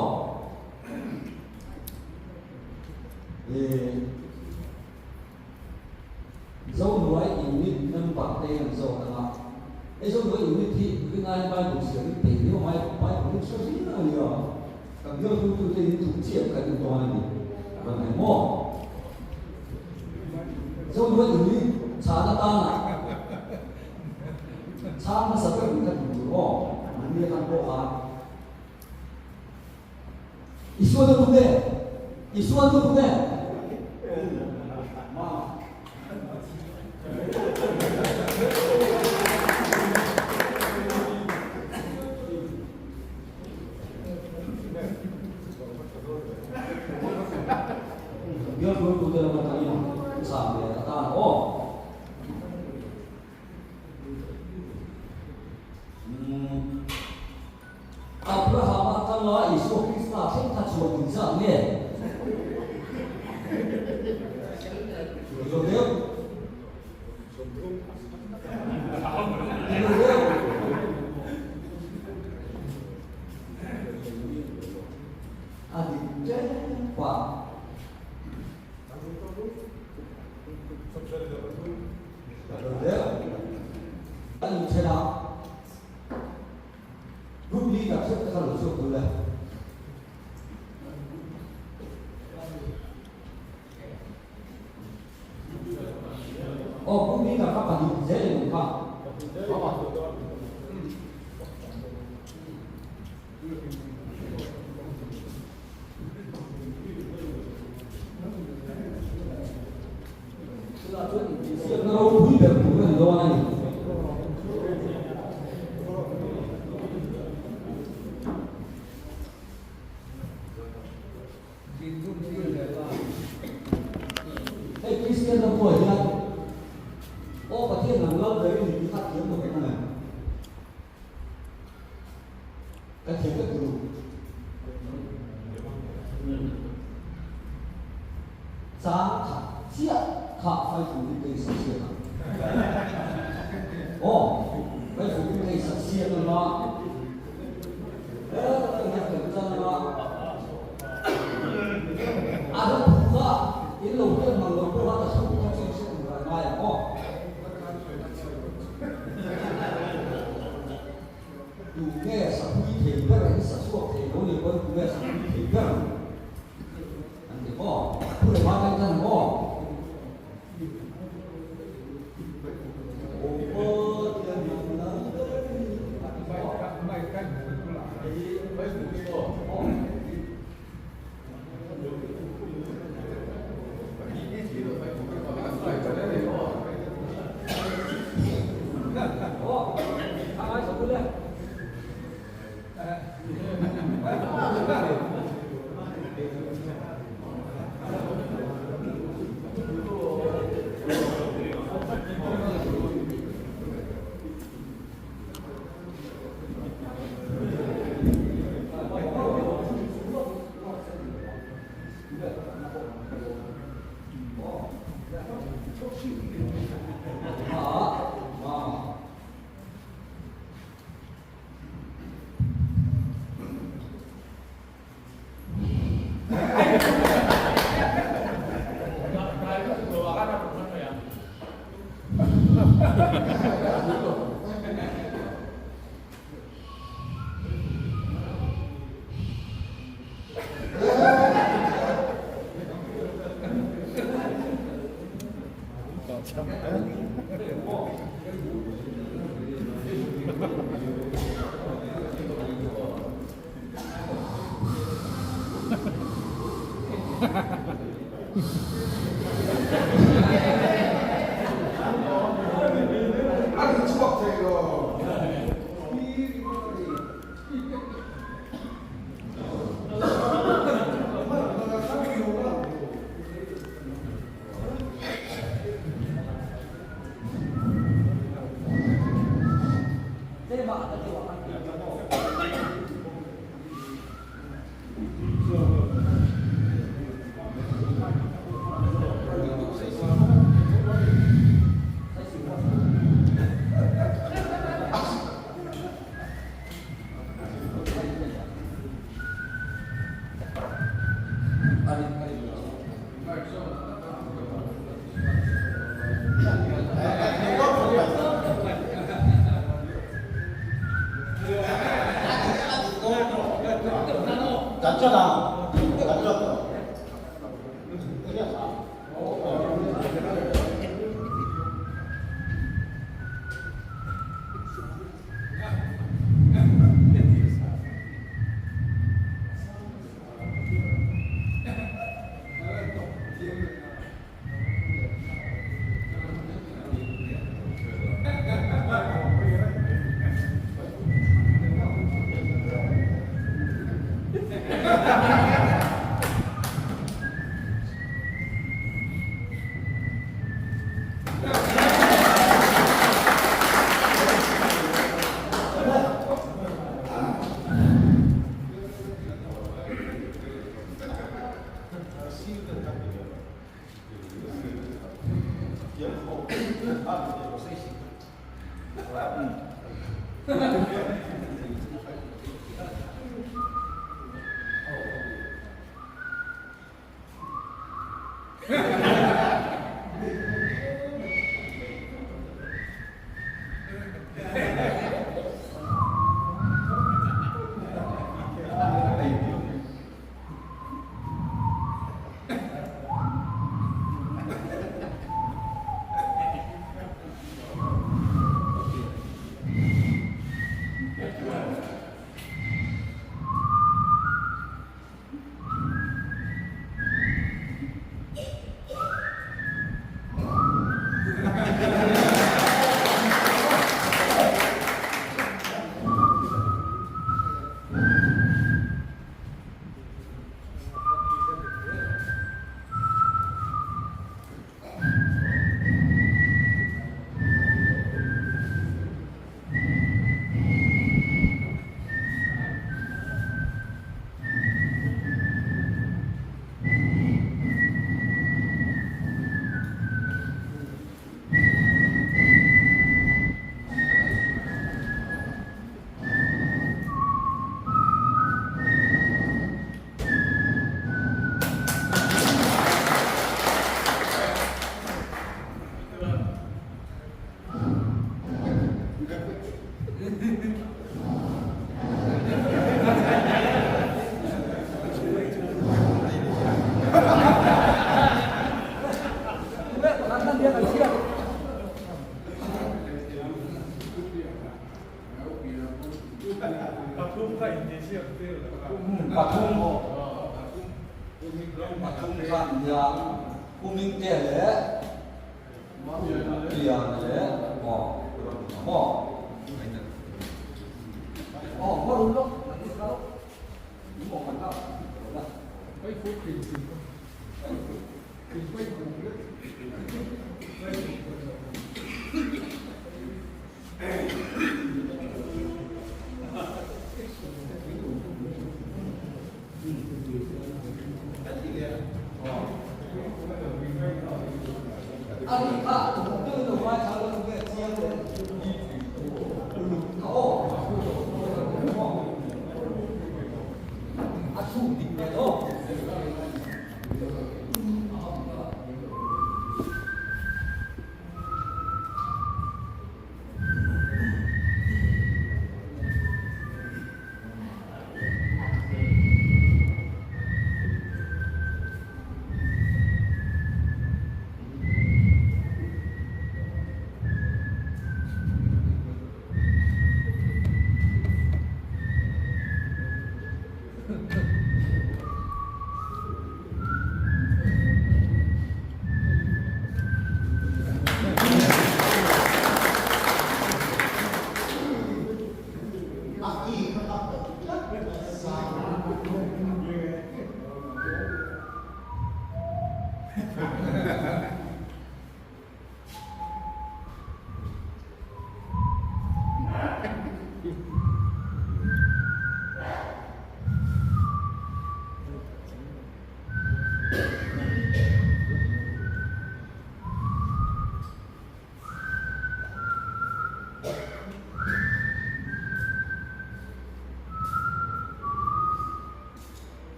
dấu núi unit năm bạc đây là dấu là cái dấu núi unit thì cái ngay bay cũng sẽ bị nếu mà bay cũng số gì nữa nhiều. Cầm vô tu tu tu tu chia cái đường toàn này, còn phải mua với người xã đã ta là xã nó sắp tới mình cần đủ ô mình đi ăn bộ à 이수원도 근데 biar dulu dalam kali sampai kata Abraham akan lah Yesus Kristus yang tak cuma bisa ni. Betul? Adik cepat. Anh thế nào? Lúc đi gặp sức các luật sư tôi đây. Lúc đi gặp các bạn dễ được không? Nó đâu quý được của người đâu này. Hey, Christian là buổi nha. Ô, và thiên làm lâu đấy thì chúng ta kiếm một cái này. Cái thiếu cái từ. Giá thả chia thả phải phụ đi cây sạch chia. Ô, phải phụ đi cây sạch chia rồi đó. Đấy, tôi nhập kiểm tra đó. Ada pula ini loh dia mengelola ada semua sistem bermaya dunia sapi tiga ini sesuatu yang boleh dunia sapi tiga nanti boleh makan kan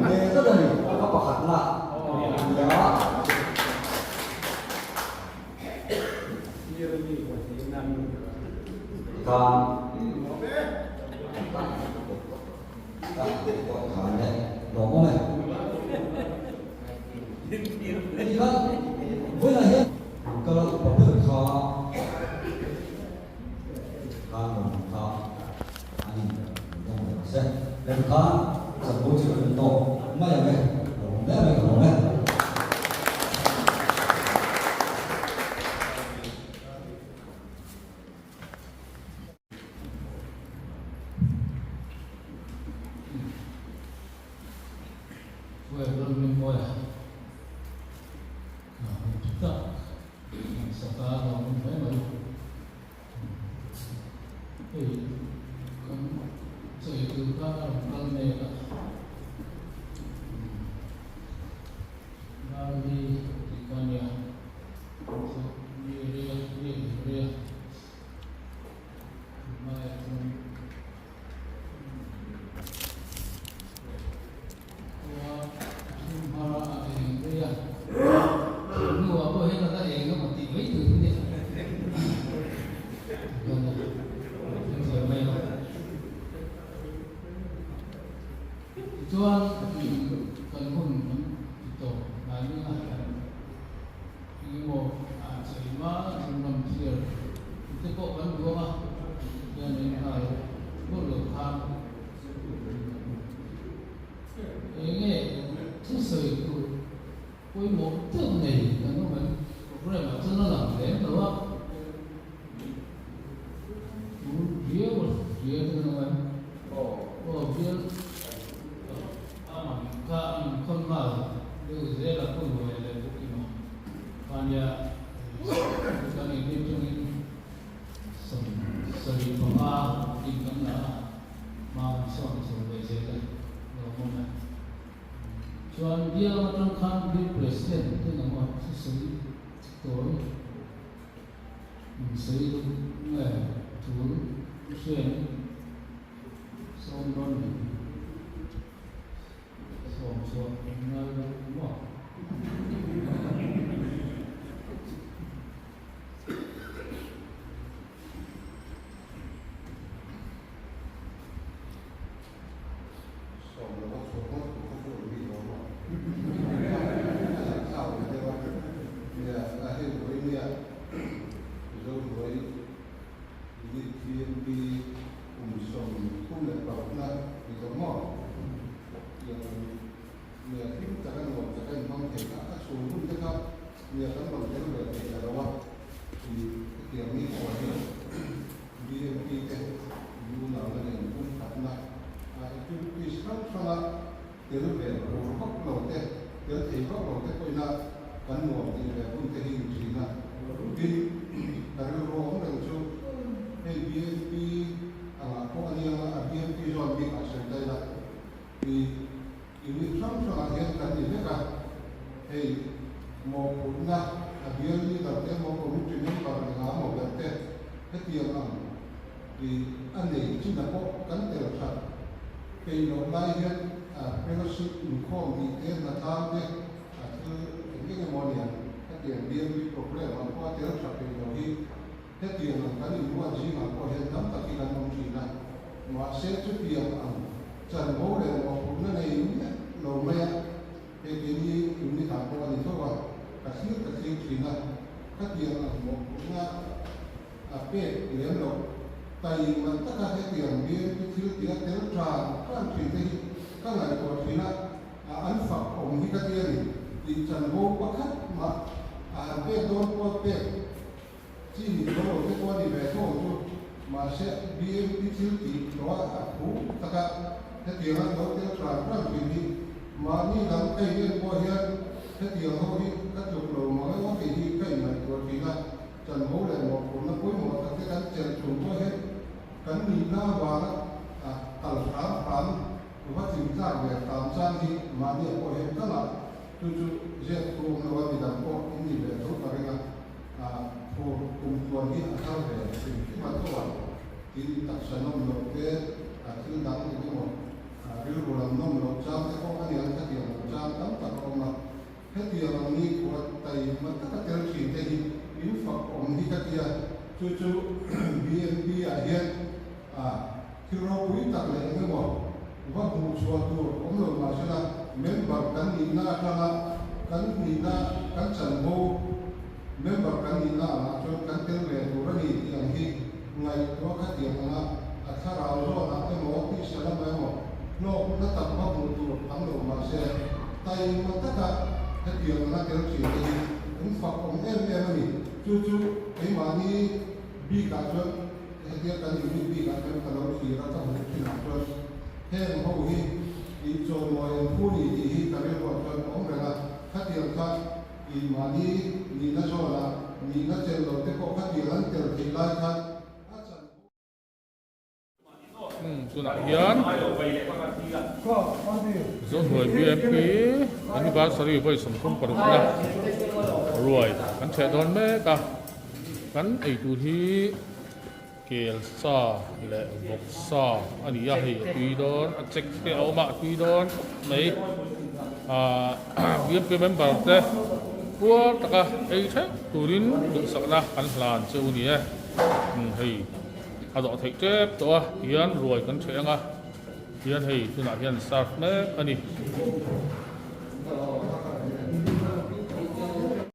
để rất là các bậc hạt là với là hết cơ có được khó anh sẽ lên khá sản phẩm chịu đựng tổ mai là về bé về của mẹ về luôn mình ngồi chúng ta sẽ ta làm mấy mà thì con sẽ từ ta làm ăn này là đi con nhà đi mai Chuan kan hun to na ni ni mo a chei ma nam thier te ko kan go ma ya ni ai ko lo kha nge tu sei ku ko mo te nei kan no man problem ma chân nó làm để đó dia tu no man dia con mà điều dễ là con người là vũ khí mà còn nhà cho nên đi cho nên xử lý của ba đi cắm lá mà xong rồi về dễ là rồi không này cho anh dia mà trong khăn đi president thì nó mà xử lý tối xử lý nghề thú xuyên xong rồi so no what cái lúc làm nông lộc trang cái con anh em cái tiền trang tấm tập ông là cái tiền là ni của tay mà tất cả tiền chỉ tay yếu phật ông đi cái tiền chú BNB hiện khi nó quý tặng lại cái mỏ và một số tu ông là mà sẽ là member cán đi na ra cán đi na cán trần vô member cán đi na là cho cán tiền về tu ra điอย่างที่ngày đó cái tiền làถ้าเราโลกนั้นไม่หมดที่เสร็จแล้วไม่หมดโลกนั้นตัดว่าหมดตัวทั้งโลกมาเสียแต่มันก็จะให้เดียวนะเดี๋ยวสิ่งที่ผมฝากผมเอ็มนี่จู่ๆไอ้มานี่บีการจนไอ้เดียวกันอยู่บีการจนตลอดที่เราต้องที่หนักจนแค่เขาหิอีโจมอยผู้นี้ที่การเรียนว่าจนผมเวลาถ้าเดียวกันอีมานี่นี่น่าชอบละนี่น่าเจอเราแต่ก็ถ้าเดียวนั้นเจอที่ไรกันตัวไหนยันส่วนหน่วย BMP อันนี้บ้านสรีไปสมทบปรุนะรวยกันเฉดอนแม่กันไอตัวที่เกลซาและบกซาอันนี้ยาให้ตุยดอนเจ็กเตเอามาตุยดอนในBMP member เตะพวกตะกะไอเช่ตัวนี้ดูสักนะกันหลานเจ้าเนี่ยให้อาดอกเทคเจ็บตัวยันรวยกันเชียงอ่ะยันให้ตัวไหนยันสาร์ทแม่อันนี้